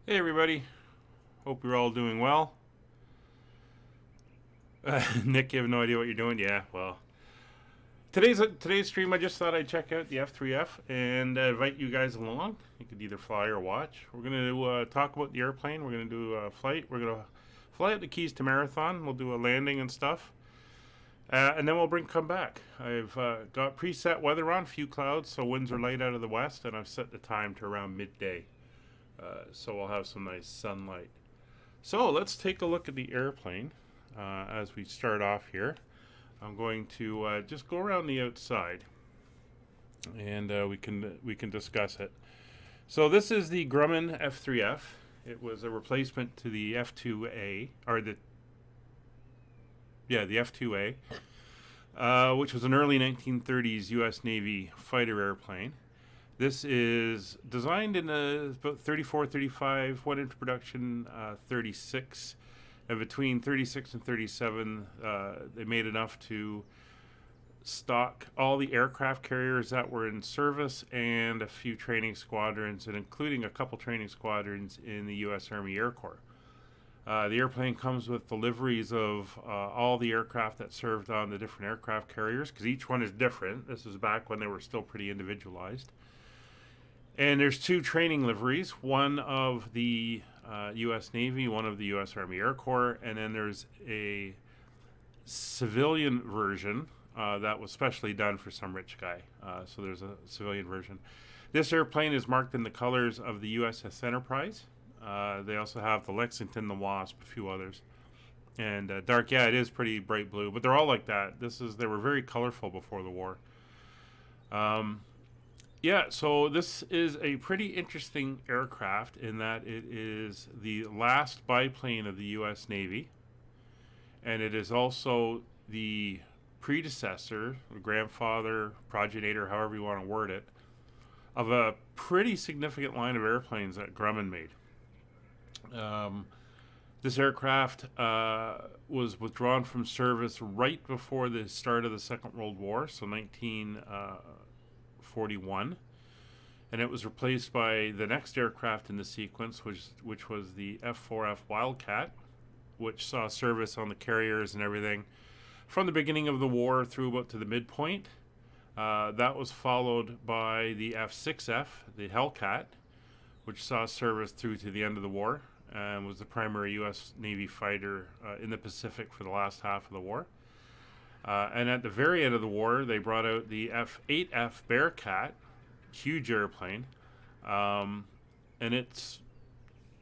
Hey everybody, hope you're all doing well. Nick, you have no idea what you're doing? Yeah, well, today's stream, I just thought I'd check out the F3F and invite you guys along. You could either fly or watch. We're gonna talk about the airplane. We're gonna do a flight. We're gonna fly out the Keys to Marathon. We'll do a landing and stuff, and then we'll come back. I've got preset weather on, few clouds, so winds are light out of the west, and I've set the time to around midday. So we'll have some nice sunlight. So let's take a look at the airplane as we start off here. I'm going to just go around the outside, and we can discuss it. So this is the Grumman F3F. It was a replacement to the F2A, or the F2A, which was an early 1930s U.S. Navy fighter airplane. This is designed in about 34, 35, went into production 36, and between 36 and 37, they made enough to stock all the aircraft carriers that were in service and a few training squadrons, and including a couple training squadrons in the U.S. Army Air Corps. The airplane comes with the liveries of all the aircraft that served on the different aircraft carriers, because each one is different. This is back when they were still pretty individualized. And there's two training liveries, one of the U.S. Navy, one of the U.S. Army Air Corps, and then there's a civilian version that was specially done for some rich guy. So there's a civilian version. This airplane is marked in the colors of the USS Enterprise. They also have the Lexington, the Wasp, a few others. And dark, yeah, it is pretty bright blue, but they're all like that. They were very colorful before the war. Yeah, so this is a pretty interesting aircraft in that it is the last biplane of the U.S. Navy, and it is also the predecessor, grandfather, progenitor, however you want to word it, of a pretty significant line of airplanes that Grumman made. This aircraft was withdrawn from service right before the start of the Second World War, so 1941, and it was replaced by the next aircraft in the sequence, which was the F4F Wildcat, which saw service on the carriers and everything from the beginning of the war through about to the midpoint. That was followed by the F6F, the Hellcat, which saw service through to the end of the war and was the primary U.S. Navy fighter in the Pacific for the last half of the war. And at the very end of the war, they brought out the F8F Bearcat, huge airplane, and it's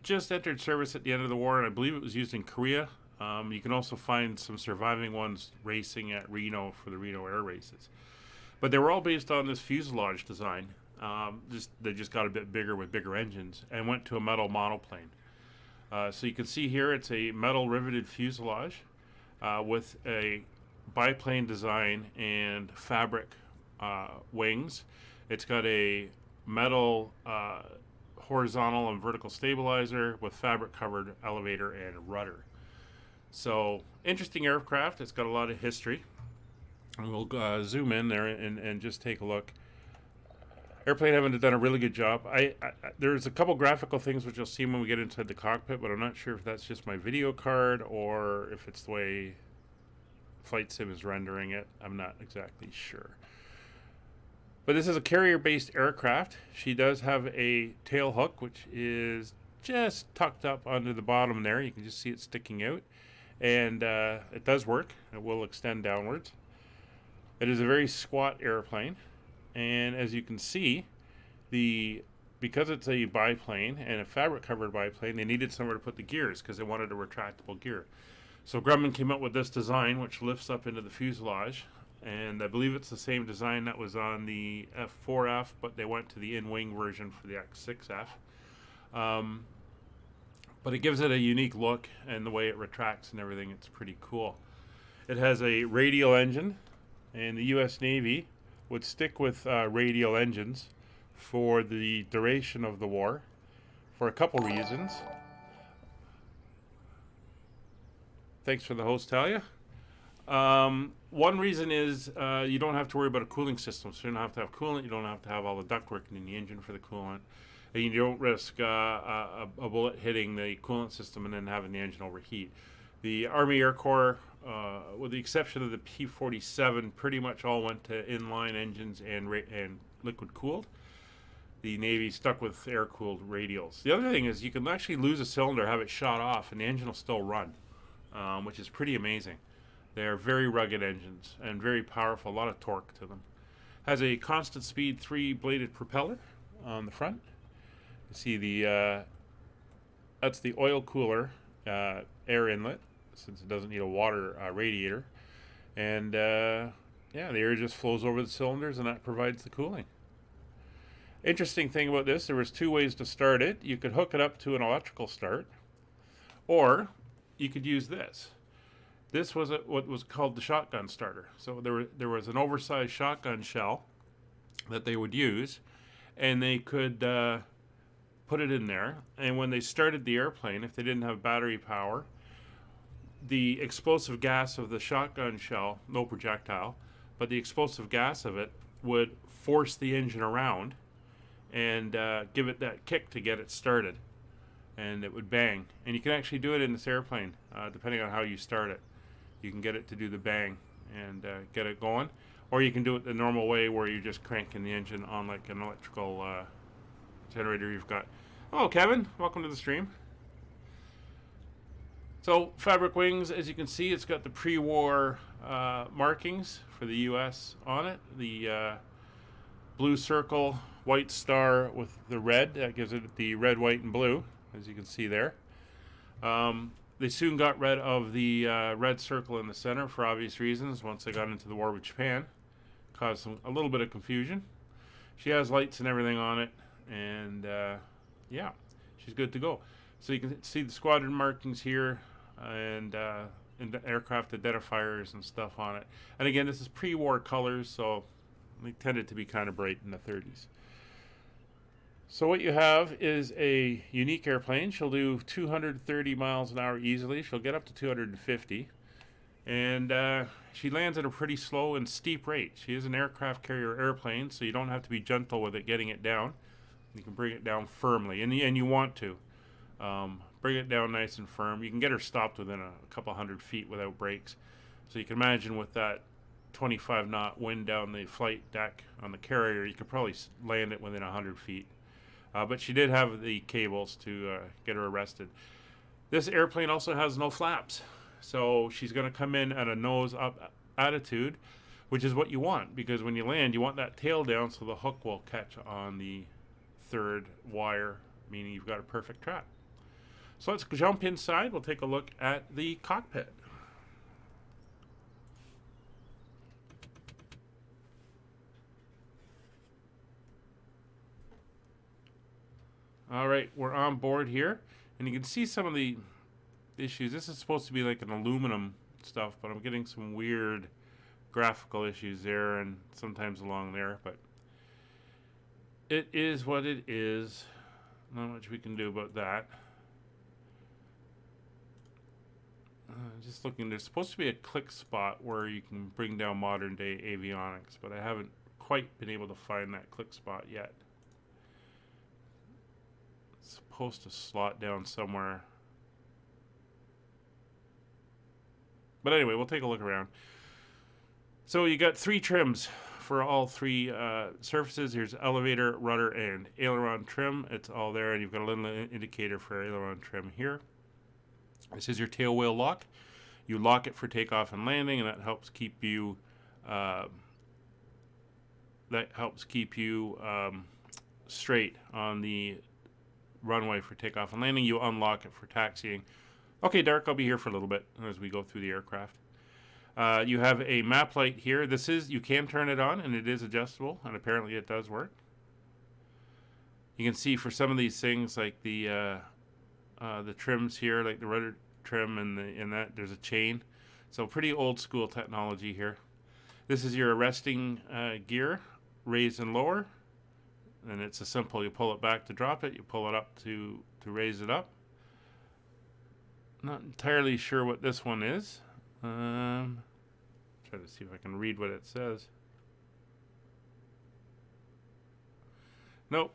just entered service at the end of the war, and I believe it was used in Korea. You can also find some surviving ones racing at Reno for the Reno Air Races. But they were all based on this fuselage design. They just got a bit bigger with bigger engines and went to a metal monoplane. So you can see here it's a metal riveted fuselage with a biplane design and fabric wings. It's got a metal horizontal and vertical stabilizer with fabric covered elevator and rudder. So interesting aircraft. It's got a lot of history. And we'll zoom in there and just take a look. Airplane Heaven has done a really good job. There's a couple graphical things which you'll see when we get inside the cockpit, but I'm not sure if that's just my video card or if it's the way Flight Sim is rendering it. I'm not exactly sure. But this is a carrier-based aircraft. She does have a tail hook, which is just tucked up under the bottom there. You can just see it sticking out. And it does work. It will extend downwards. It is a very squat airplane. And as you can see, because it's a biplane and a fabric-covered biplane, they needed somewhere to put the gears because they wanted a retractable gear. So Grumman came up with this design, which lifts up into the fuselage. And I believe it's the same design that was on the F4F, but they went to the in-wing version for the F6F. But it gives it a unique look, and the way it retracts and everything, it's pretty cool. It has a radial engine, and the U.S. Navy would stick with radial engines for the duration of the war for a couple reasons. Thanks for the host, Talia. One reason is you don't have to worry about a cooling system, so you don't have to have coolant, you don't have to have all the ductwork in the engine for the coolant. and you don't risk a bullet hitting the coolant system and then having the engine overheat. The Army Air Corps, with the exception of the P-47, pretty much all went to inline engines and liquid cooled. The Navy stuck with air-cooled radials. The other thing is you can actually lose a cylinder, have it shot off, and the engine will still run, which is pretty amazing. They're very rugged engines and very powerful, a lot of torque to them. Has a constant speed 3-bladed propeller on the front. You see the that's the oil cooler air inlet, since it doesn't need a water radiator. And yeah, the air just flows over the cylinders and that provides the cooling. Interesting thing about this, there was 2 ways to start it. You could hook it up to an electrical start, or you could use this. This was what was called the shotgun starter. So there was an oversized shotgun shell that they would use, and they could put it in there. And when they started the airplane, if they didn't have battery power, the explosive gas of the shotgun shell, no projectile, but the explosive gas of it would force the engine around and give it that kick to get it started, and it would bang. And you can actually do it in this airplane, depending on how you start it. You can get it to do the bang and get it going, or you can do it the normal way where you're just cranking the engine on like an electrical generator you've got. Hello, Kevin. Welcome to the stream. So, fabric wings, as you can see, it's got the pre-war markings for the U.S. on it. The blue circle, white star with the red, that gives it the red, white, and blue, as you can see there. They soon got rid of the red circle in the center for obvious reasons once they got into the war with Japan. Caused a little bit of confusion. She has lights and everything on it, and yeah, she's good to go. So you can see the squadron markings here, and the aircraft identifiers and stuff on it. And again, this is pre-war colors, so they tended to be kind of bright in the 30s. So what you have is a unique airplane. She'll do 230 miles an hour easily. She'll get up to 250. And she lands at a pretty slow and steep rate. She is an aircraft carrier airplane, so you don't have to be gentle with it getting it down. You can bring it down firmly, and you want to. Bring it down nice and firm. You can get her stopped within a couple hundred feet without brakes. So you can imagine with that 25 knot wind down the flight deck on the carrier, you could probably land it within 100 feet. But she did have the cables to get her arrested. This airplane also has no flaps. So she's going to come in at a nose up attitude, which is what you want, because when you land, you want that tail down so the hook will catch on the third wire, meaning you've got a perfect trap. So let's jump inside. We'll take a look at the cockpit. All right, we're on board here, and you can see some of the issues. This is supposed to be like an aluminum stuff, but I'm getting some weird graphical issues there and sometimes along there, but it is what it is. Not much we can do about that. Just looking, there's supposed to be a click spot where you can bring down modern day avionics, but I haven't quite been able to find that click spot yet. It's supposed to slot down somewhere. But anyway, we'll take a look around. So you got 3 trims for all 3 surfaces. Here's elevator, rudder, and aileron trim. It's all there, and you've got a little indicator for aileron trim here. This is your tail wheel lock. You lock it for takeoff and landing, and that helps keep you straight on the runway for takeoff and landing. You unlock it for taxiing. Okay, Dark, I'll be here for a little bit as we go through the aircraft. You have a map light here. You can turn it on, and it is adjustable, and apparently it does work. You can see for some of these things, like the trims here, like the rudder trim and that there's a chain. So pretty old school technology here. This is your arresting gear, raise and lower. And it's a simple, you pull it back to drop it, you pull it up to raise it up. Not entirely sure what this one is. Try to see if I can read what it says. Nope,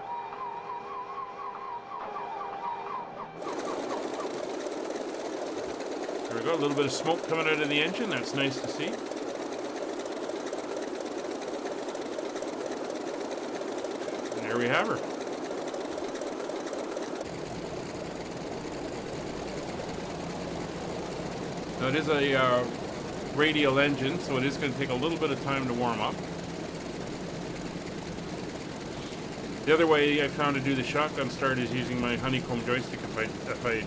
There we go, a little bit of smoke coming out of the engine. That's nice to see. And there we have her. Now it is a radial engine, so it is going to take a little bit of time to warm up. The other way I found to do the shotgun start is using my Honeycomb joystick. If I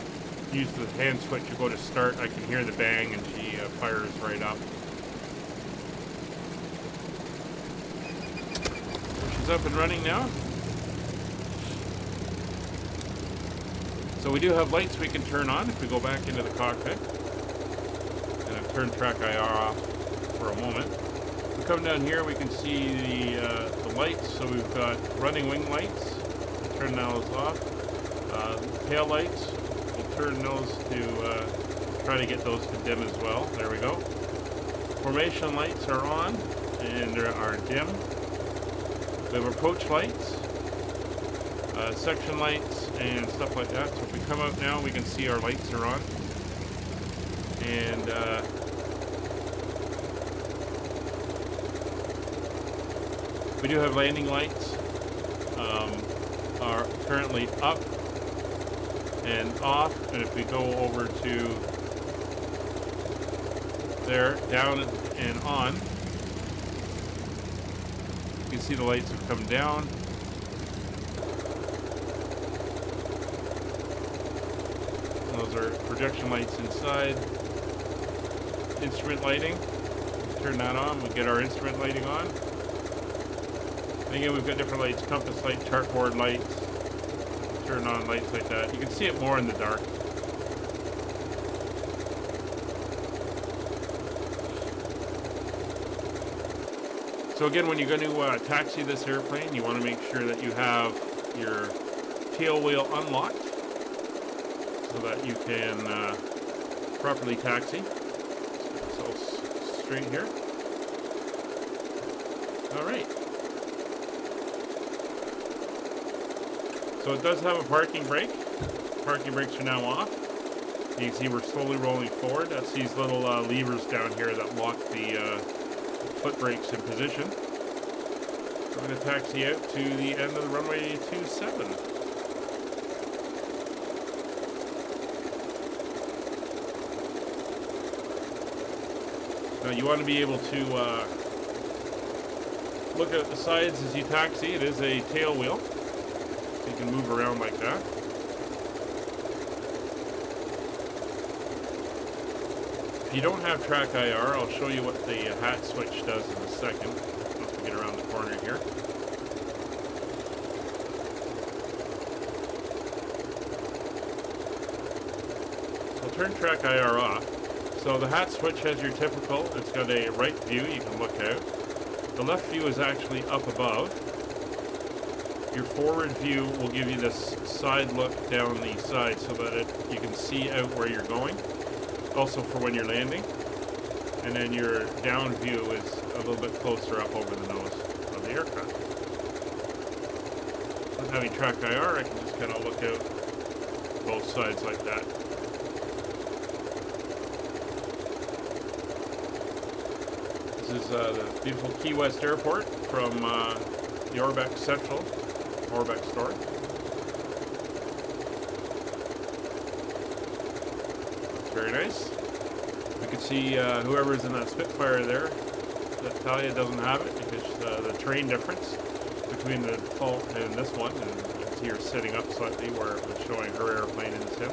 use the hand switch to go to start, I can hear the bang and she fires right up. She's up and running now. So we do have lights we can turn on if we go back into the cockpit. And I've turned track IR off for a moment. If we come down here, we can see the lights. So we've got running wing lights. We'll turn those off. Tail lights. We'll turn those to try to get those to dim as well. There we go. Formation lights are on and they are dim. We have approach lights, section lights, and stuff like that. So if we come out now, we can see our lights are on. And we do have landing lights. Are currently up and off, and if we go over to there, down and on, you can see the lights have come down. Those are projection lights inside. Instrument lighting, turn that on, we get our instrument lighting on. And again, we've got different lights, compass light, chartboard lights, turn on lights like that. You can see it more in the dark. So again, when you're going to taxi this airplane, you want to make sure that you have your tail wheel unlocked so that you can properly taxi. So straight here. All right. So it does have a parking brake. Parking brakes are now off. You can see we're slowly rolling forward. That's these little levers down here that lock the foot brakes in position. So we're going to taxi out to the end of the runway 27. Now you want to be able to look at the sides as you taxi. It is a tail wheel. So you can move around like that. If you don't have track IR, I'll show you what the hat switch does in a second, once we get around the corner here. So I'll turn track IR off. So the hat switch has your typical, it's got a right view, you can look out. The left view is actually up above. Your forward view will give you this side look down the side so that you can see out where you're going. Also for when you're landing. And then your down view is a little bit closer up over the nose of the aircraft. With having track IR, I can just kind of look out both sides like that. This is the beautiful Key West Airport from the Orbeck Central, Orbeck store. That's very nice. You can see whoever's in that Spitfire there, that Talia doesn't have it because the terrain difference between the default and this one, and you can see her sitting up slightly where it was showing her airplane in the sim.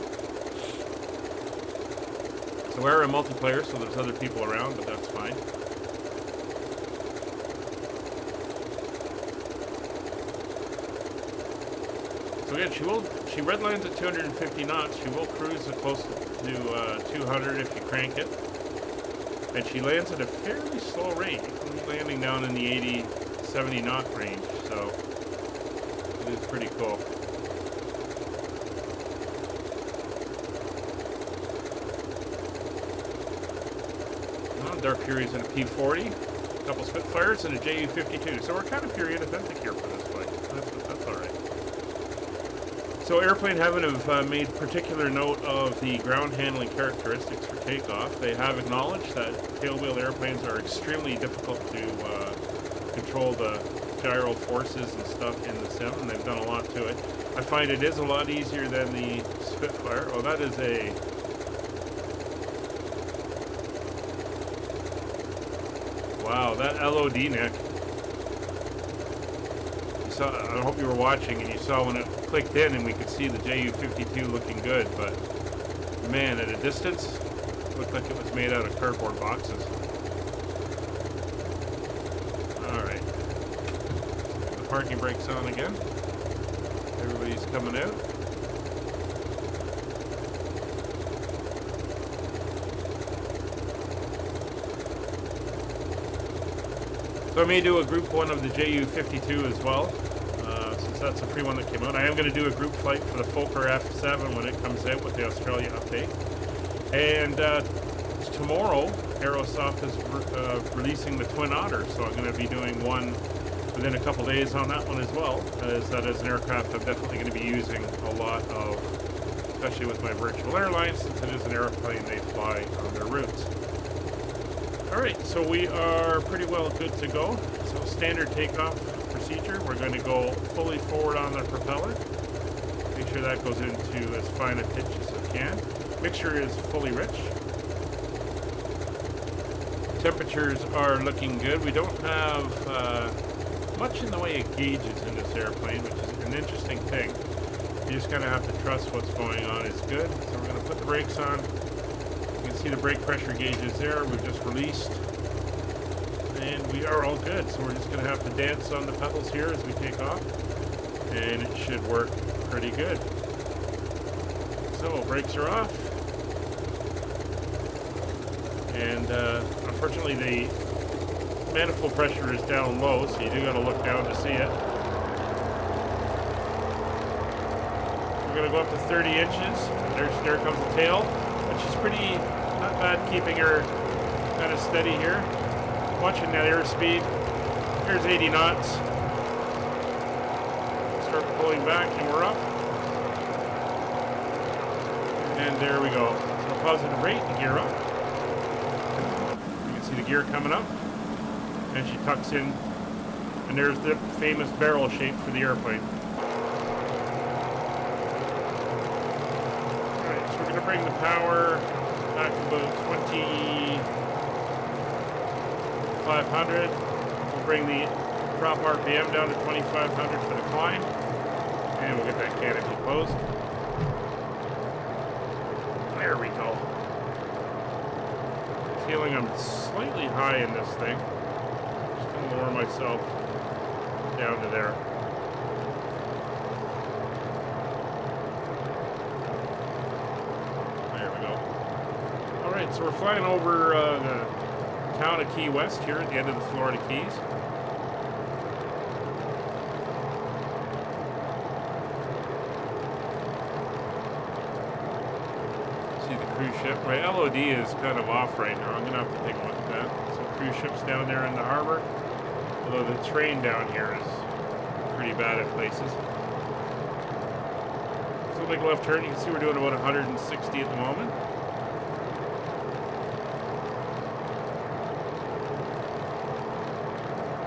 So we're a multiplayer, so there's other people around, but that's fine. So again, she redlines at 250 knots. She will cruise close to 200 if you crank it. And she lands at a fairly slow rate, landing down in the 80, 70 knot range. So it is pretty cool. Dark Fury's in a P40, a couple Spitfires, and a JU-52. So we're kind of period authentic here for this flight. That's all right. So Aeroplane Heaven have made particular note of the ground handling characteristics for takeoff. They have acknowledged that tailwheel airplanes are extremely difficult to control the gyro forces and stuff in the sim, and they've done a lot to it. I find it is a lot easier than the Spitfire. Oh, that is a... Wow, that LOD, Nick. You saw, I hope you were watching and you saw when it clicked in and we could see the JU-52 looking good, but man, at a distance, it looked like it was made out of cardboard boxes. Alright. The parking brake's on again. Everybody's coming out. So I may do a group one of the JU-52 as well, since that's a free one that came out. I am going to do a group flight for the Fokker F7 when it comes out with the Australia update. And tomorrow, Aerosoft is releasing the Twin Otter, so I'm going to be doing one within a couple days on that one as well, as that is an aircraft I'm definitely going to be using a lot of, especially with my virtual airline, since it is an airplane they fly on their routes. Alright, so we are pretty well good to go. So standard takeoff procedure, we're going to go fully forward on the propeller. Make sure that goes into as fine a pitch as it can. Mixture is fully rich. Temperatures are looking good. We don't have much in the way of gauges in this airplane, which is an interesting thing. You just kind of have to trust what's going on is good. So we're going to put the brakes on. You can see the brake pressure gauges there. We've just released. And we are all good. So we're just going to have to dance on the pedals here as we take off. And it should work pretty good. So brakes are off. And unfortunately the manifold pressure is down low, so you do got to look down to see it. We're going to go up to 30 inches. There comes the tail. And she's pretty, not bad keeping her kind of steady here. Watching that airspeed. Here's 80 knots. Start pulling back and we're up. And there we go. So positive rate, the gear up. You can see the gear coming up. And she tucks in. And there's the famous barrel shape for the airplane. Alright, so we're going to bring the power back about 2,500. We'll bring the prop RPM down to 2,500 for the climb. And we'll get that canopy closed. There we go. I'm feeling I'm slightly high in this thing. Just going to lower myself down to there. There we go. Alright, so we're flying over the town of Key West here at the end of the Florida Keys. Cruise ship. My LOD is kind of off right now. I'm going to have to take a look at that. Some cruise ships down there in the harbor. Although the terrain down here is pretty bad at places. So make a left turn. You can see we're doing about 160 at the moment.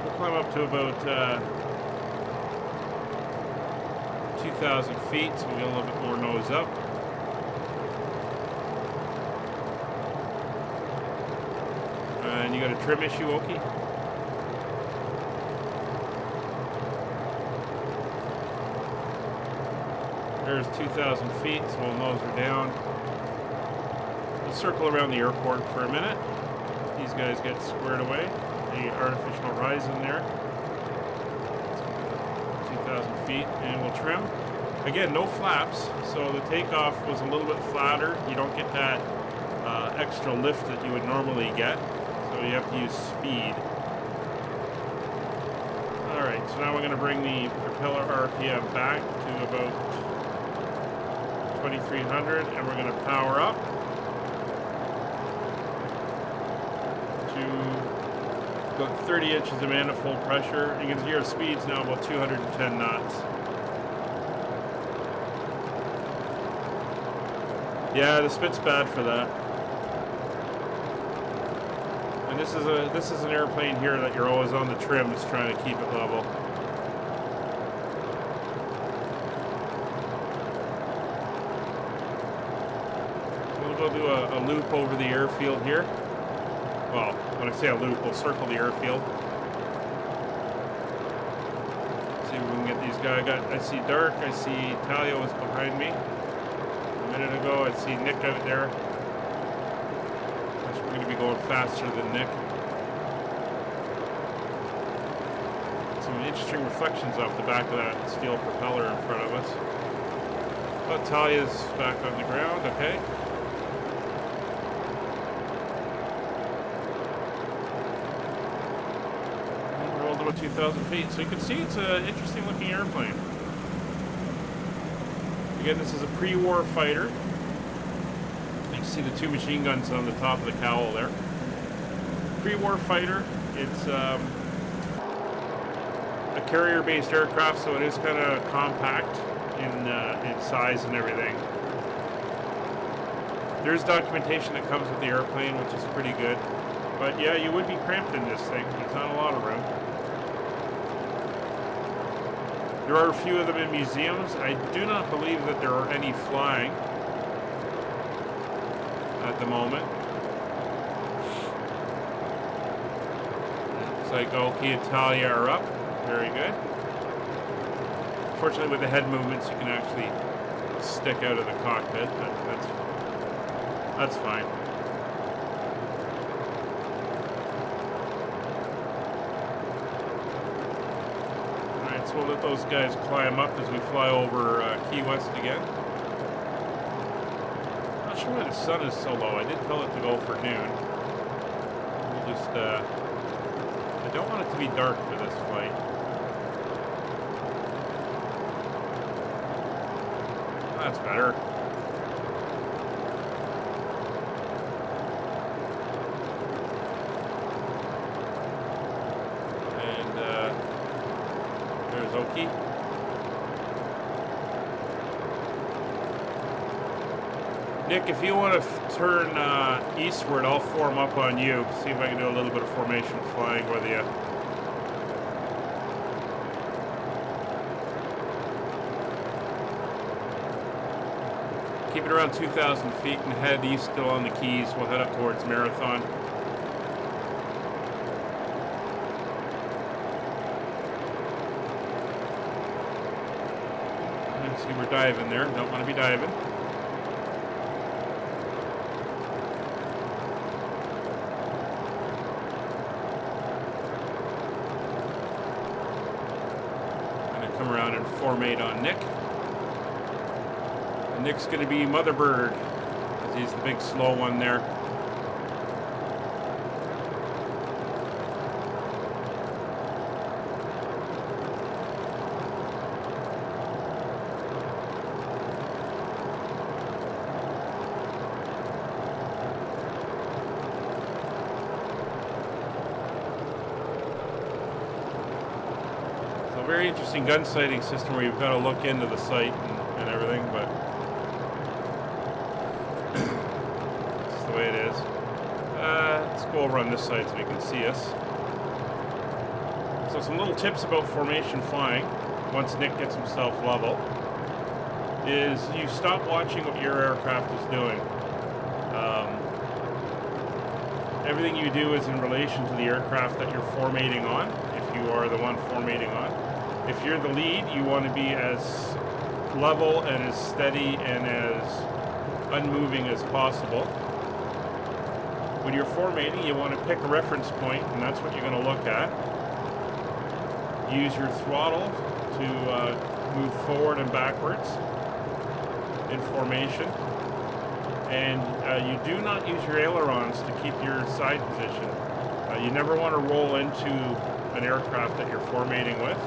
We'll climb up to about 2,000 feet, so we'll get a little bit more nose up. And you got a trim issue, Okie? There's 2,000 feet, so we'll nose her down. We'll circle around the airport for a minute. These guys get squared away. The artificial horizon there. 2,000 feet, and we'll trim. Again, no flaps, so the takeoff was a little bit flatter. You don't get that extra lift that you would normally get. So you have to use speed. Alright, so now we're going to bring the propeller RPM back to about 2,300 and we're going to power up to about 30 inches of manifold pressure. You can see our speed's now about 210 knots. Yeah, the spit's bad for that. And this is an airplane here that you're always on the trim, just trying to keep it level. We'll go do a loop over the airfield here. Well, when I say a loop, we'll circle the airfield. See if we can get these guys. I see Dark. I see Talia was behind me. A minute ago, I see Nick out there. We're going to be going faster than Nick. Some interesting reflections off the back of that steel propeller in front of us. Oh, Talia's back on the ground. Okay. About 2,000 feet, so you can see it's an interesting looking airplane. Again, this is a pre-war fighter. You can see the two machine guns on the top of the cowl there. Pre-war fighter. It's a carrier-based aircraft, so it is kind of compact in size and everything. There's documentation that comes with the airplane, which is pretty good. But yeah, you would be cramped in this thing. There's not a lot of room. There are a few of them in museums. I do not believe that there are any flying at the moment. Looks like Oki and Talia are up. Very good. Fortunately, with the head movements, you can actually stick out of the cockpit, but that's fine. We'll let those guys climb up as we fly over Key West again. Not sure why the sun is so low. I did tell it to go for noon. We'll just, I don't want it to be dark for this flight. That's better. Oki. Nick, if you want to turn eastward, I'll form up on you. See if I can do a little bit of formation flying with you. Keep it around 2,000 feet and head east still on the Keys. We'll head up towards Marathon. See, we're diving there. Don't want to be diving. Going to come around and formate on Nick. And Nick's going to be Mother Bird, as he's the big slow one there. Very interesting gun sighting system where you've got to look into the sight and everything, but it's the way it is. Let's go over on this side so we can see us. So some little tips about formation flying, once Nick gets himself level, is you stop watching what your aircraft is doing. Everything you do is in relation to the aircraft that you're formating on, if you are the one formating on. If you're the lead, you want to be as level and as steady and as unmoving as possible. When you're formating, you want to pick a reference point, and that's what you're going to look at. Use your throttle to move forward and backwards in formation. And you do not use your ailerons to keep your side position. You never want to roll into an aircraft that you're formating with.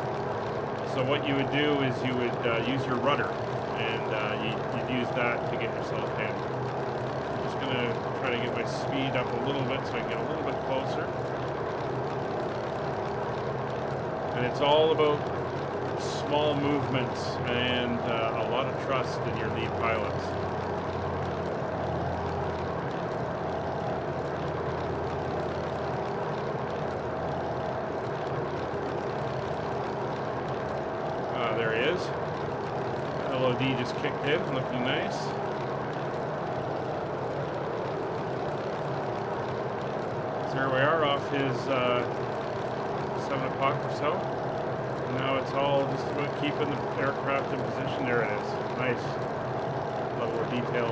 So what you would do is you would use your rudder, and you'd use that to get yourself in. I'm just going to try to get my speed up a little bit so I can get a little bit closer. And it's all about small movements and a lot of trust in your lead pilots. LED just kicked in, looking nice. So here we are off his 7 o'clock or so. And now it's all just about keeping the aircraft in position. There it is. Nice level of detail.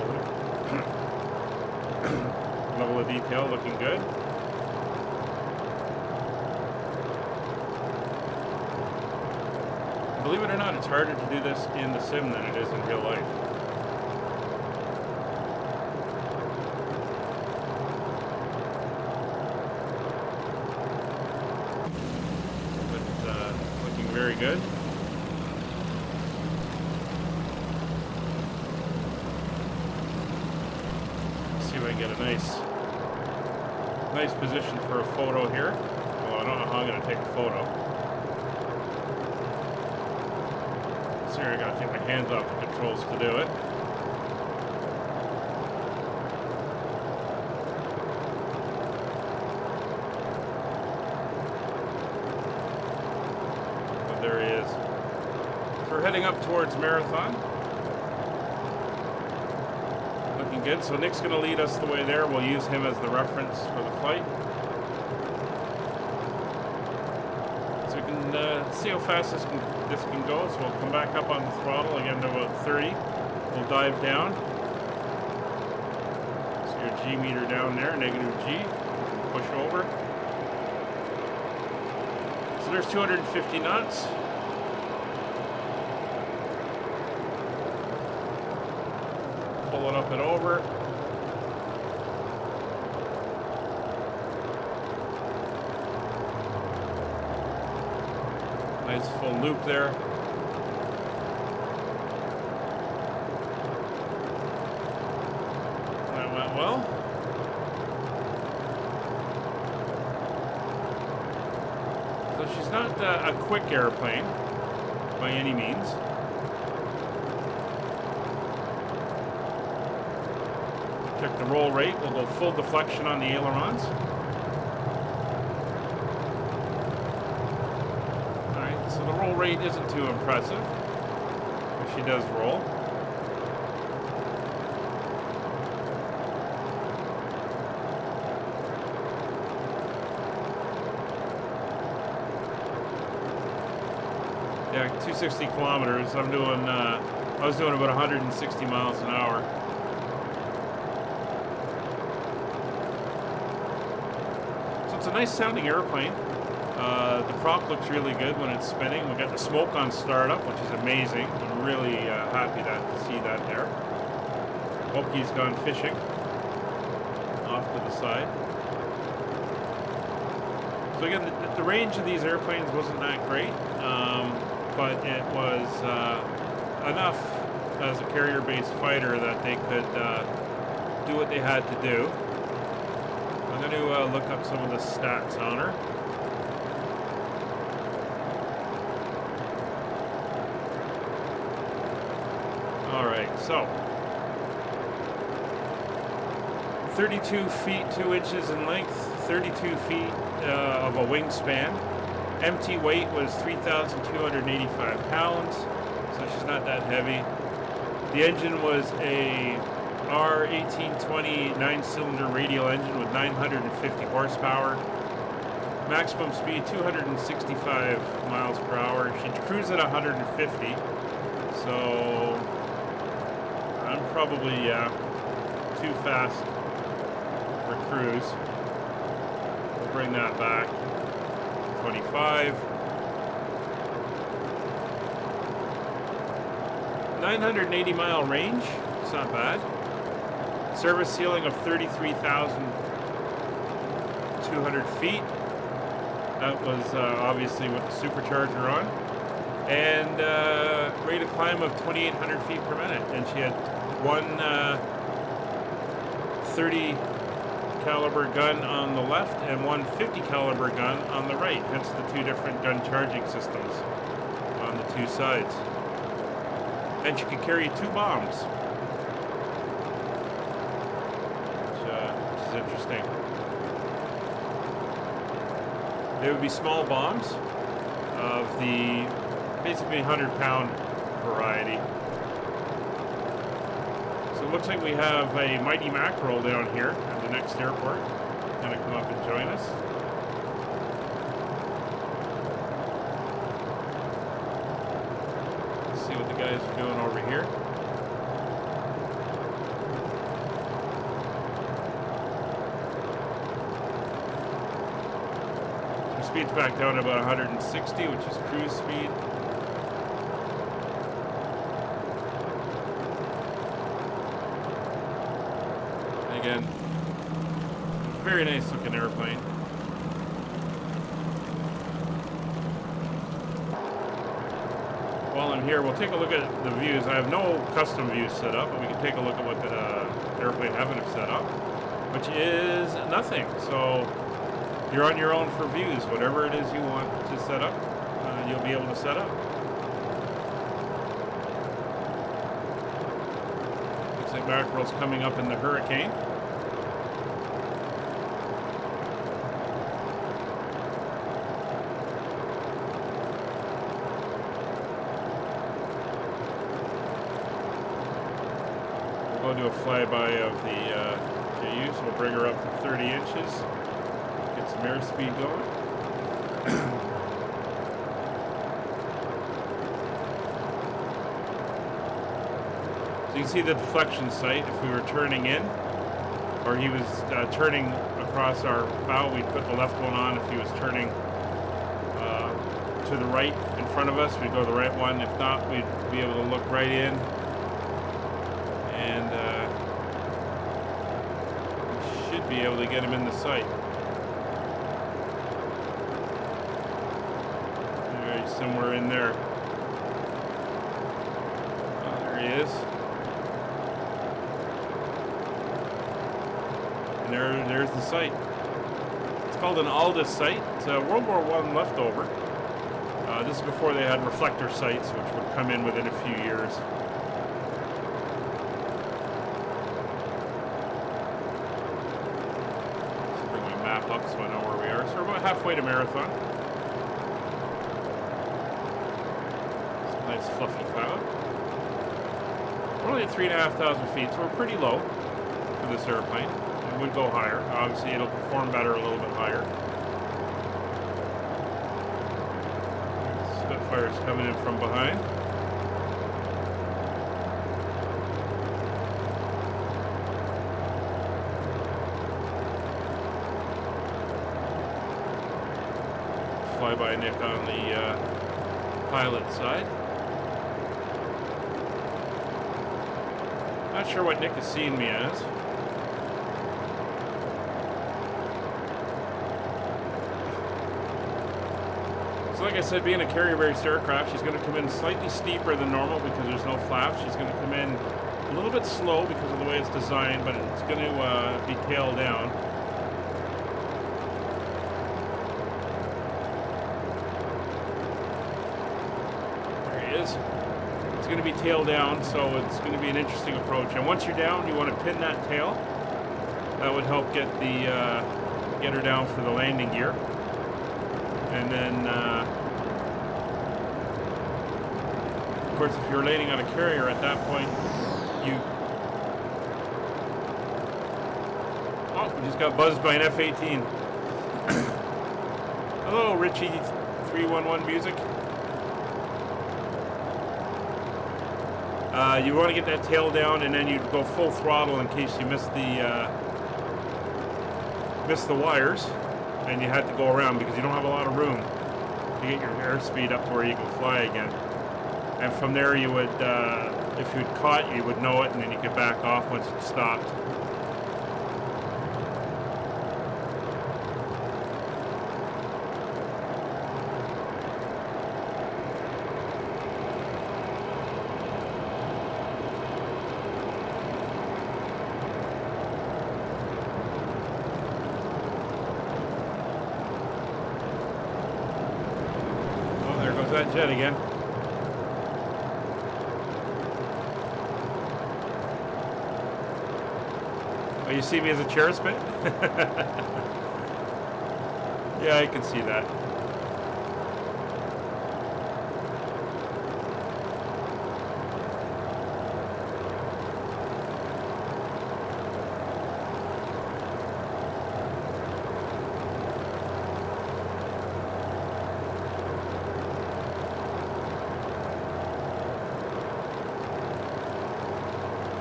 Level of detail looking good. Believe it or not, it's harder to do this in the sim than it is in real life. But looking very good. Let's see if I can get a nice position for a photo here. Well, I don't know how I'm going to take a photo. Here, I gotta take my hands off the controls to do it. But there he is. So we're heading up towards Marathon. Looking good. So Nick's gonna lead us the way there. We'll use him as the reference for the flight. So we can see how fast this can go. So we'll come back up on the throttle again to about 30. We'll dive down. So your G meter down there, negative G. You can push over. So there's 250 knots. Pull it up and over. Nice full loop there. That went well. So she's not a quick airplane by any means. Check the roll rate. We'll go full deflection on the ailerons. So the roll rate isn't too impressive, but she does roll. Yeah, 260 kilometers. I'm doing. I was doing about 160 miles an hour. So it's a nice sounding airplane. The prop looks really good when it's spinning. We got the smoke on startup, which is amazing. I'm really happy to see that there. Wokey's gone fishing off to the side. So again, the range of these airplanes wasn't that great, but it was enough as a carrier-based fighter that they could do what they had to do. I'm going to look up some of the stats on her. Alright, so 32 feet 2 inches in length, 32 feet of a wingspan. Empty weight was 3,285 pounds, so she's not that heavy. The engine was a R1820 9-cylinder radial engine with 950 horsepower. Maximum speed 265 miles per hour. She cruised at 150, so I'm probably too fast for cruise. We'll bring that back to 25. 980 mile range. It's not bad. Service ceiling of 33,200 feet. That was obviously with the supercharger on. And rate of climb of 2,800 feet per minute. And she had one 30 caliber gun on the left and one 50 caliber gun on the right. Hence the two different gun charging systems on the two sides. And she could carry 2 bombs. Which is interesting. They would be small bombs of the basically 100-pound variety. looks like we have a mighty mackerel down here at the next airport. Gonna come up and join us. Let's see what the guys are doing over here. Their speed's back down to about 160, which is cruise speed. Again, very nice looking airplane. While I'm here, we'll take a look at the views. I have no custom views set up, but we can take a look at what the Aeroplane Heaven have set up, which is nothing. So you're on your own for views. Whatever it is you want to set up, you'll be able to set up. Looks like mackerel's coming up in the Hurricane. We'll do a flyby of the JU, so we'll bring her up to 30 inches, get some airspeed going. So you can see the deflection sight if we were turning in, or he was turning across our bow, we'd put the left one on. If he was turning to the right in front of us, we'd go to the right one. If not, we'd be able to look right in. And we should be able to get him in the sight. There, he's somewhere in there. Oh, there he is. And there's the sight. It's called an Aldous sight. It's a World War I leftover. This is before they had reflector sights, which would come in within a few years. Up so I know where we are. So we're about halfway to Marathon. It's a nice fluffy cloud. We're only at 3,500 feet, so we're pretty low for this airplane. It would go higher. Obviously, it'll perform better a little bit higher. Spitfire's coming in from behind. By Nick on the pilot side. Not sure what Nick has seen me as. So like I said, being a carrier-based aircraft, she's going to come in slightly steeper than normal because there's no flaps. She's going to come in a little bit slow because of the way it's designed, but it's going to be tailed down. It's going to be tail down, so it's going to be an interesting approach. And once you're down, you want to pin that tail. That would help get her down for the landing gear. And then, of course, if you're landing on a carrier at that point, oh, we just got buzzed by an F-18. Hello, Richie 311 Music. You want to get that tail down, and then you go full throttle in case you miss the wires, and you had to go around because you don't have a lot of room to get your airspeed up to where you can fly again. And from there, you would, if you'd caught, you would know it, and then you could back off once it stopped. That jet again. Oh, you see me as a chair spit? Yeah, I can see that.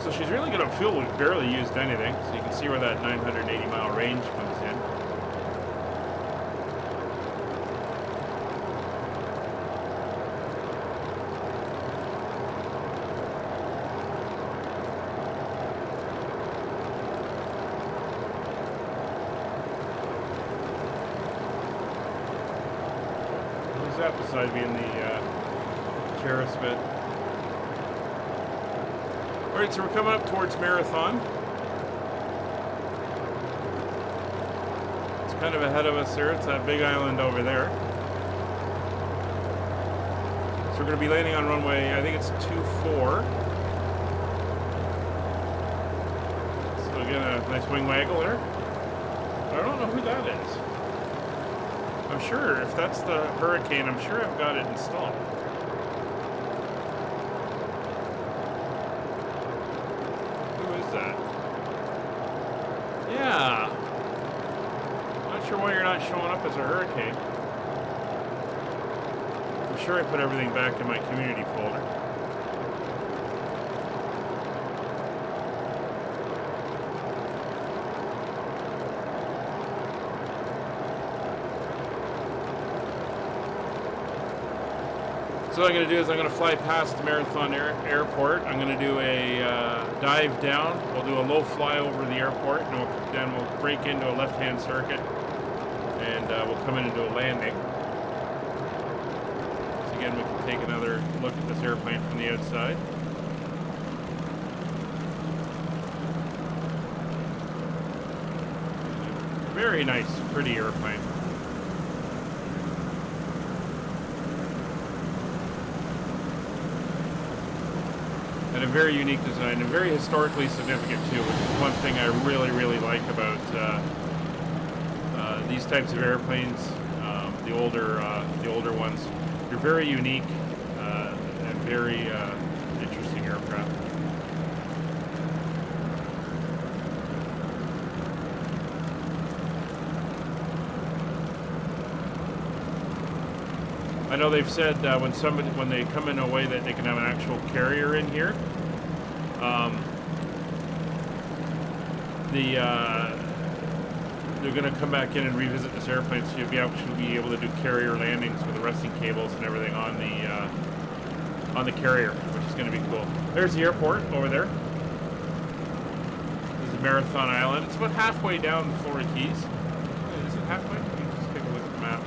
So she's really good on fuel. We've barely used anything. So you can see where that 980 mile range comes in. Who's that beside me in the Cheris bit? Alright, so we're coming up towards Marathon. It's kind of ahead of us there. It's that big island over there. So we're going to be landing on runway, I think it's 24. So again, a nice wing waggle there. But I don't know who that is. I'm sure if that's the Hurricane, I'm sure I've got it installed. That. Yeah. Not sure why you're not showing up as a Hurricane. I'm sure I put everything back in my community folder. So what I'm going to do is I'm going to fly past the Marathon Airport. I'm going to do a dive down. We'll do a low fly over the airport, and then we'll break into a left-hand circuit, and we'll come in and do a landing. So again, we can take another look at this airplane from the outside. Very nice, pretty airplane. And a very unique design, and very historically significant too, which is one thing I really, really like about these types of airplanes. The older ones, they're very unique and very interesting aircraft. I know they've said when they come in a way that they can have an actual carrier in here. They're going to come back in and revisit this airplane, so you'll be able to do carrier landings with the resting cables and everything on the carrier, which is going to be cool. There's the airport over there. There's a Marathon Island. It's about halfway down the Florida Keys. Is it halfway? Let me just take a look at the map.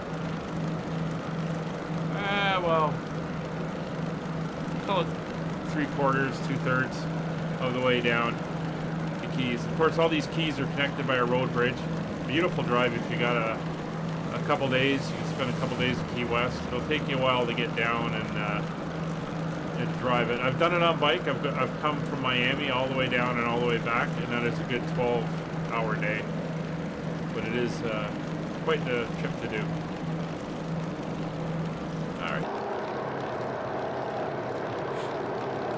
Well, call it 3/4, 2/3 of the way down the Keys. Of course, all these keys are connected by a road bridge. Beautiful drive if you got a couple days. You can spend a couple days in Key West. It'll take you a while to get down and drive it. I've done it on bike. I've come from Miami all the way down and all the way back, and that is a good 12-hour day. But it is quite the trip to do. Alright.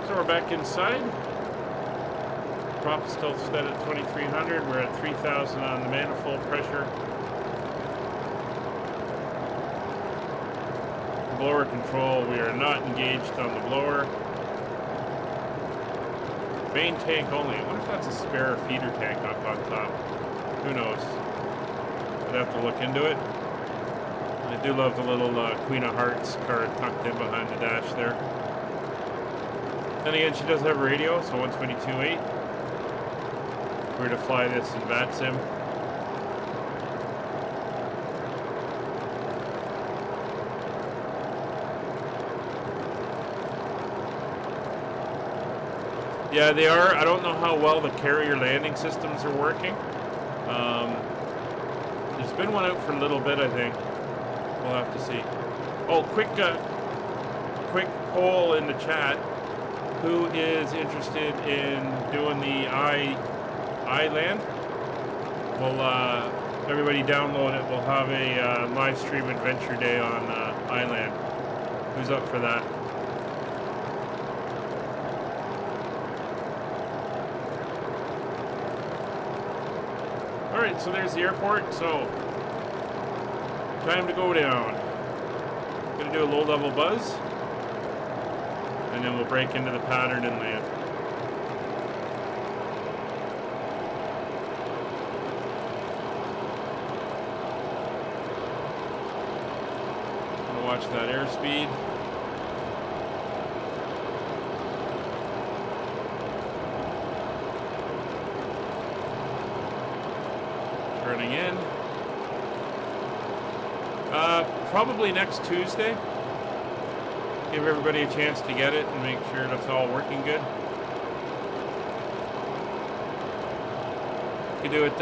So we're back inside. Prop is still set at 2300. We're at 3000 on the manifold pressure. Blower control, we are not engaged on the blower. Main tank only. I wonder if that's a spare feeder tank up on top. Who knows? I'd have to look into it. I do love the little Queen of Hearts card tucked in behind the dash there. Then again, she does have a radio, so 122.8. We're to fly this in VATSIM. Yeah, they are. I don't know how well the carrier landing systems are working. There's been one out for a little bit, I think. We'll have to see. Oh, quick poll in the chat. Who is interested in doing the iLand? Well, everybody download it. We'll have a live stream adventure day on iLand. Who's up for that? Alright, so there's the airport. So, time to go down. Gonna do a low level buzz. And then we'll break into the pattern and land. watch that airspeed. Turning in. Probably next Tuesday. Give everybody a chance to get it and make sure that's all working good. You can do it,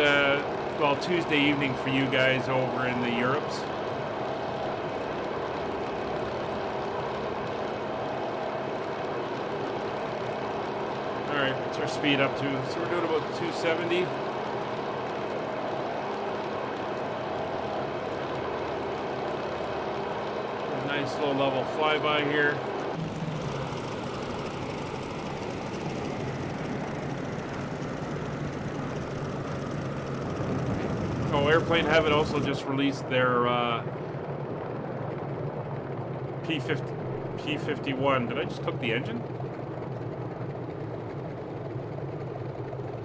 well, Tuesday evening for you guys over in the Europes. Alright, what's our speed up to? So we're doing about 270. Nice low level flyby here. Oh, Aeroplane Heaven also just released their P51. Did I just cook the engine?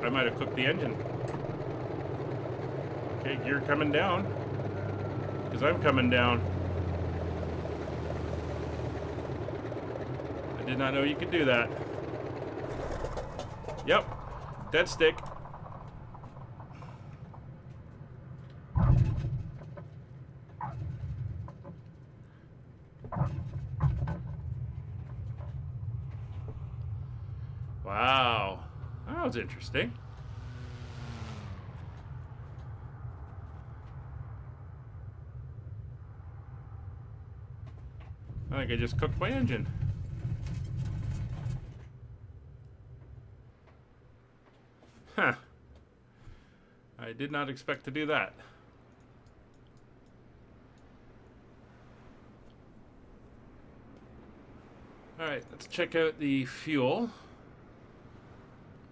I might have cooked the engine. Okay, gear coming down. Because I'm coming down. I did not know you could do that. Yep. Dead stick. Wow. That was interesting. I think I just cooked my engine. Huh. I did not expect to do that. Alright, let's check out the fuel.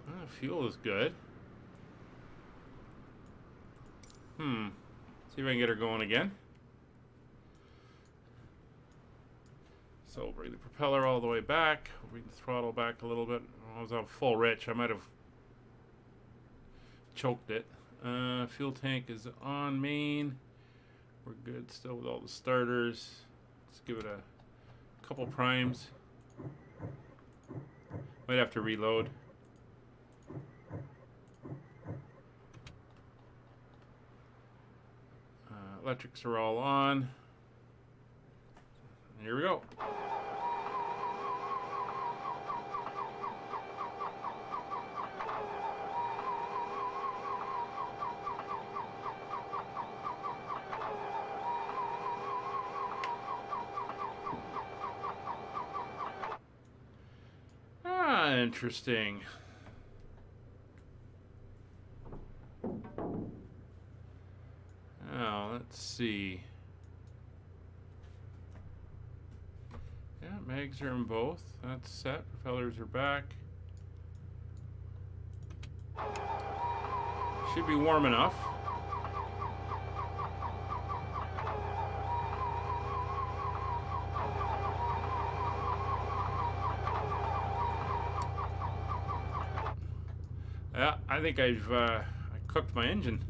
Oh, fuel is good. See if I can get her going again. So we'll bring the propeller all the way back. We'll bring the throttle back a little bit. I was on full rich. I might have choked it. Fuel tank is on main. We're good still with all the starters. Let's give it a couple primes. Might have to reload. Electrics are all on. Here we go. Interesting. Now, let's see. Yeah, mags are in both. That's set. Propellers are back. Should be warm enough. Yeah, I think I've I cooked my engine.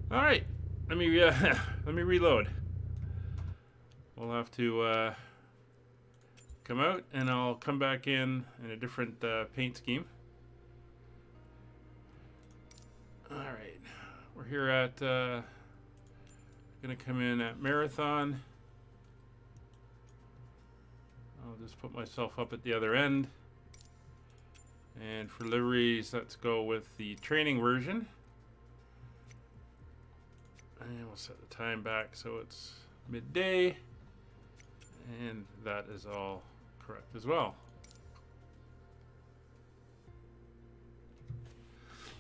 All right, let me let me reload. We'll have to come out, and I'll come back in a different paint scheme. All right, we're here at gonna come in at Marathon. I'll just put myself up at the other end. And for liveries, let's go with the training version. And we'll set the time back so it's midday. And that is all correct as well.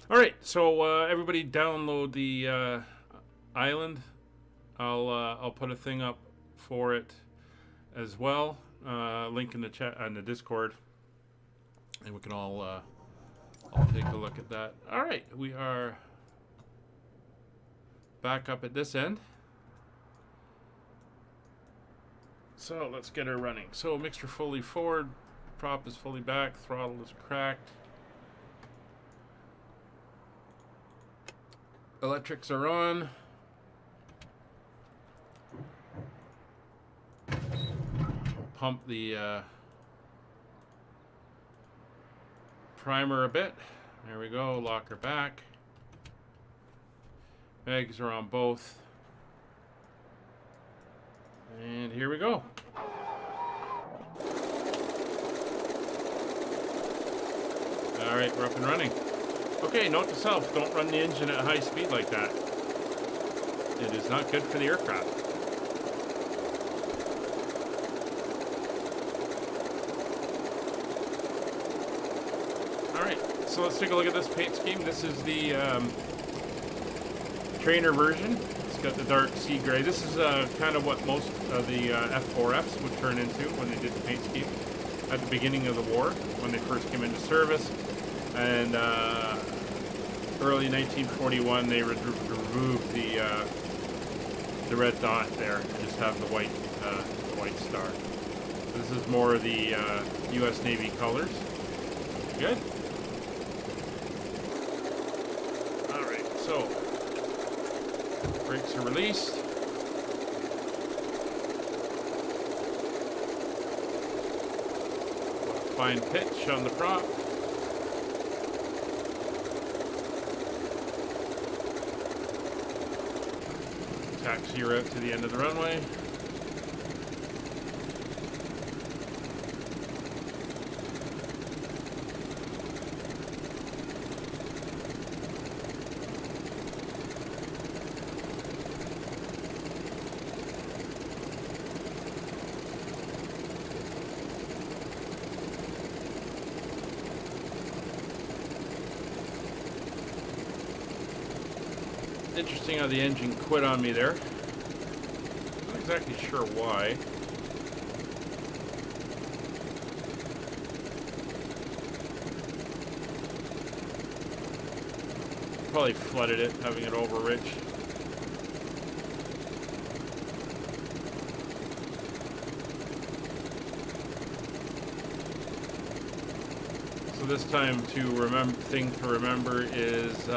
All right, so everybody download the island. I'll put a thing up for it as well. Link in the chat on the Discord. And we can all take a look at that. All right, we are back up at this end. So let's get her running. So mixture fully forward, prop is fully back, throttle is cracked. Electrics are on. pump the primer a bit. There we go. Lock her back. Mags are on both. And here we go. All right, we're up and running. Okay, note to self, don't run the engine at high speed like that. It is not good for the aircraft. All right, so let's take a look at this paint scheme. This is the trainer version. It's got the dark sea gray. This is kind of what most of the F4Fs would turn into when they did the paint scheme at the beginning of the war, when they first came into service. And early 1941, they removed the red dot there and just have the white star. This is more of the U.S. Navy colors. Good. All right, so brakes are released. Fine pitch on the prop. Taxi her out to the end of the runway. Interesting how the engine quit on me there. Not exactly sure why. Probably flooded it, having it over rich. So this time thing to remember is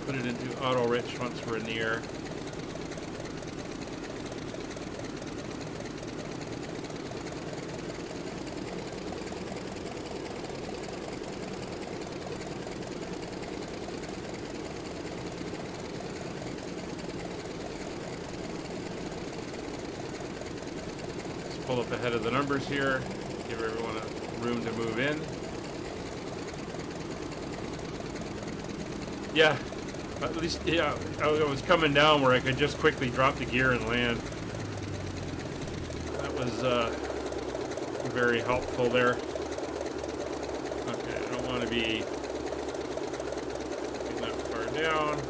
put it into auto rich once we're in the air. Let's pull up ahead of the numbers here, give everyone a room to move in. Yeah. At least, yeah, I was coming down where I could just quickly drop the gear and land. That was very helpful there. Okay, I don't want to be getting that far down.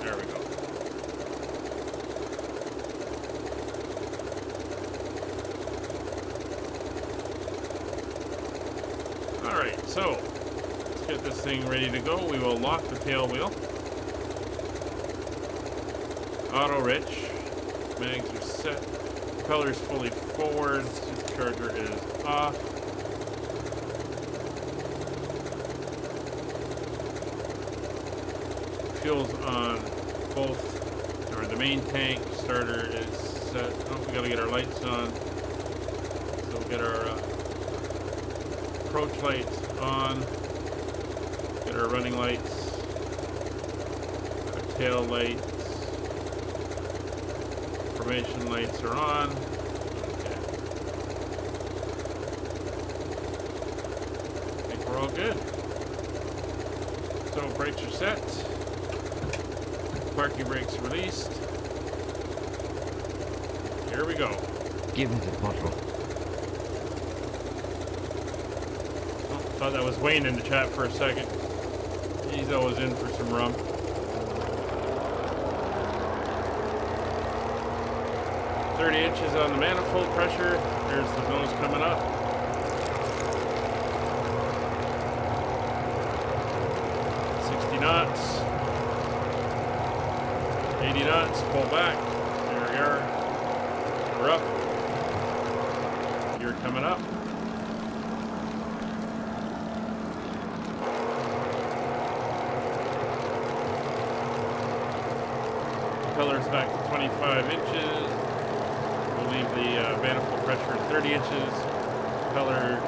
There we go. Alright, so let's get this thing ready to go. We will lock the tail wheel. Auto rich, mags are set, propeller's fully forward, supercharger is off. Fuel's on both, or the main tank, starter is set. Oh, we gotta get our lights on. So we'll get our approach lights on, get our running lights, our tail lights. Information lights are on. Okay. I think we're all good. So brakes are set. Parking brakes released. Here we go. Give me the bottle. Oh, thought that was Wayne in the chat for a second. He's always in for some rum. 30 inches on the manifold pressure. There's the nose coming up. Knots, 80 knots, pull back. There we are. We're up. You're coming up. propellers back to 25 inches. We'll leave the manifold pressure at 30 inches. Propeller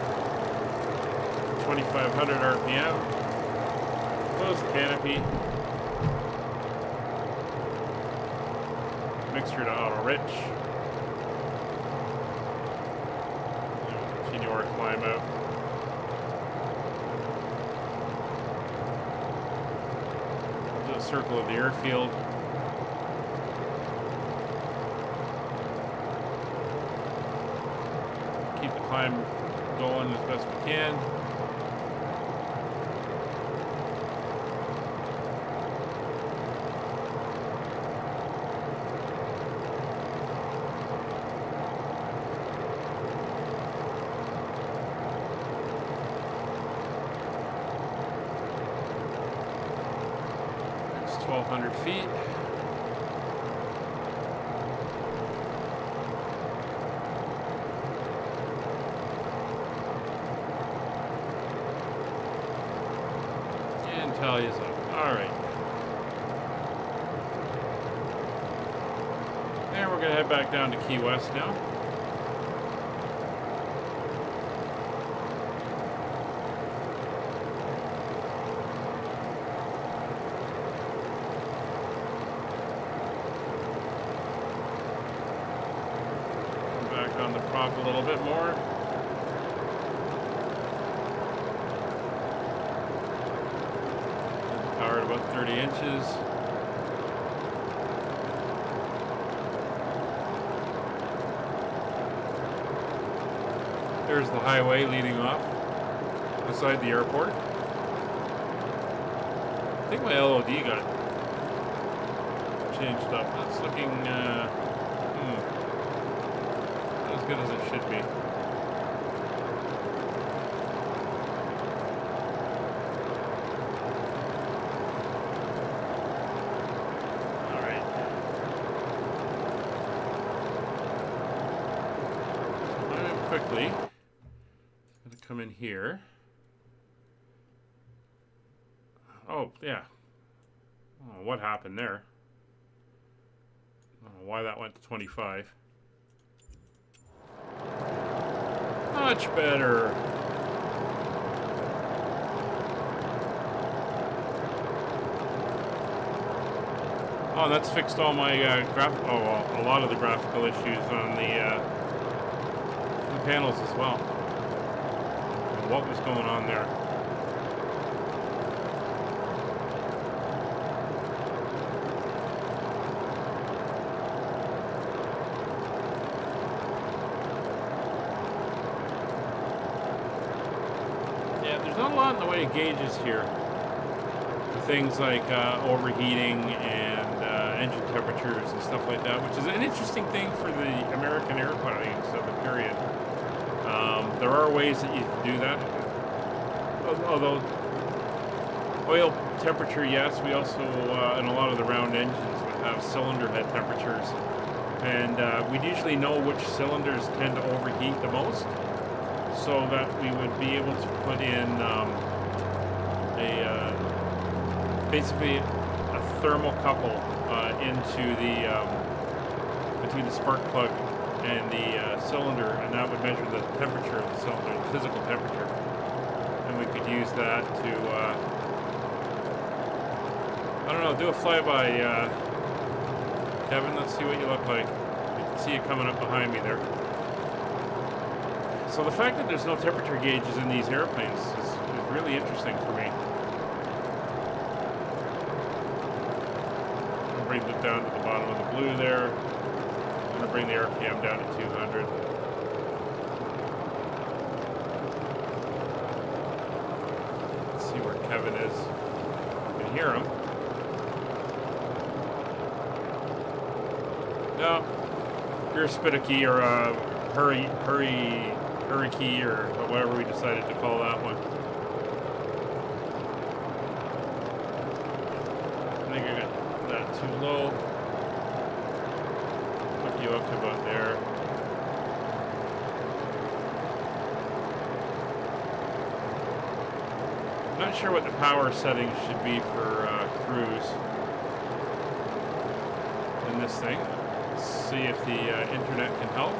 2,500 RPM. Close the canopy. Mixture to auto rich. And we'll continue our climb out. We'll do a circle of the airfield. Keep the climb going as best we can. It's 1,200 feet. Tally is up. Alright. And we're going to head back down to Key West now. Come back on the prop a little bit more. Power at about 30 inches. There's the highway leading off beside the airport. I think my LOD got changed up. That's looking not as good as it should be. Quickly, I'm going to come in here. Oh, yeah. I don't know what happened there. I don't know why that went to 25. Much better. Oh, that's fixed all my a lot of the graphical issues on the panels as well. What was going on there? Yeah, there's not a lot in the way of gauges here for things like overheating and engine temperatures and stuff like that, which is an interesting thing for the American airplanes of the period. There are ways that you can do that. Although oil temperature, yes, we also, in a lot of the round engines, would have cylinder head temperatures. And we'd usually know which cylinders tend to overheat the most, so that we would be able to put in basically a thermocouple into the between the spark plug and the cylinder, and that would measure the temperature of the cylinder, the physical temperature. And we could use that to, I don't know, do a flyby, Kevin. Let's see what you look like. You can see it coming up behind me there. So the fact that there's no temperature gauges in these airplanes is really interesting for me. I'll bring it down to the bottom of the blue there. I'm going to bring the RPM down to 200. Let's see where Kevin is. You can hear him. No. You're a Spitakey or a Hurricane or whatever we decided to call that one. I think I got that too low. You up to about there. I'm not sure what the power settings should be for cruise. And this thing. Let's see if the internet can help.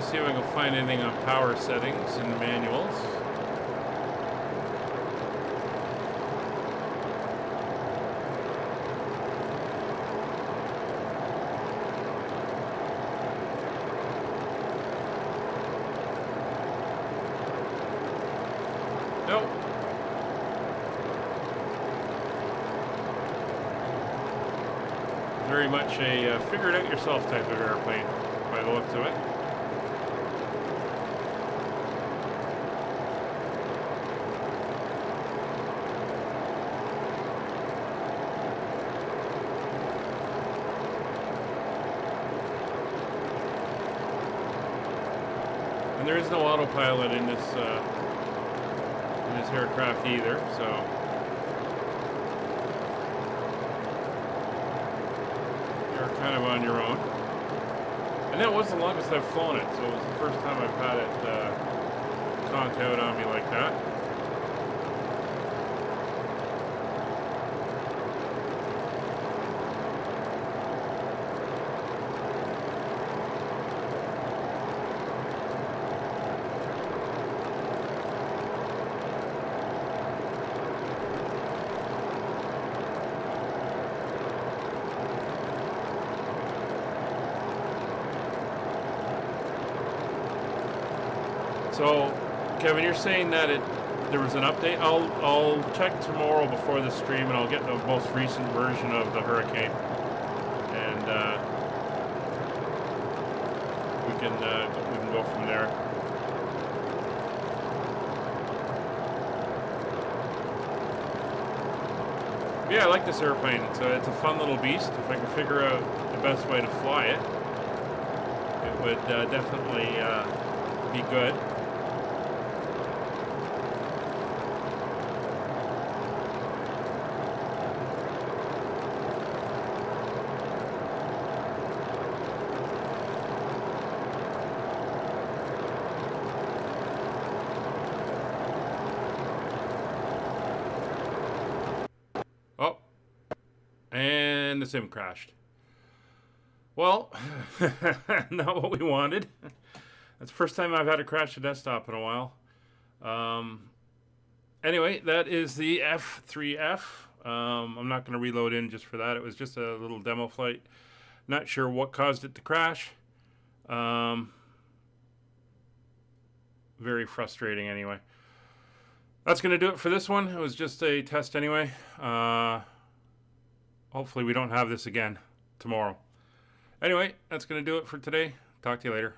See if I can find anything on power settings in the manuals. Nope. Very much a figure it out yourself type of airplane by the looks of it. And there is no autopilot in this aircraft either, so you're kind of on your own. And that was the longest I've flown it, so it was the first time I've had it conk out on me like that. So, Kevin, you're saying that there was an update. I'll check tomorrow before the stream, and I'll get the most recent version of the Hurricane, and we can go from there. Yeah, I like this airplane. It's a fun little beast. If I can figure out the best way to fly it, it would definitely be good. Oh, and the sim crashed. Well, not what we wanted. That's the first time I've had to crash a desktop in a while. Anyway, that is the F3F. I'm not going to reload in just for that. It was just a little demo flight. Not sure what caused it to crash. Very frustrating anyway. That's going to do it for this one. It was just a test anyway. Hopefully we don't have this again tomorrow. Anyway, that's going to do it for today. Talk to you later.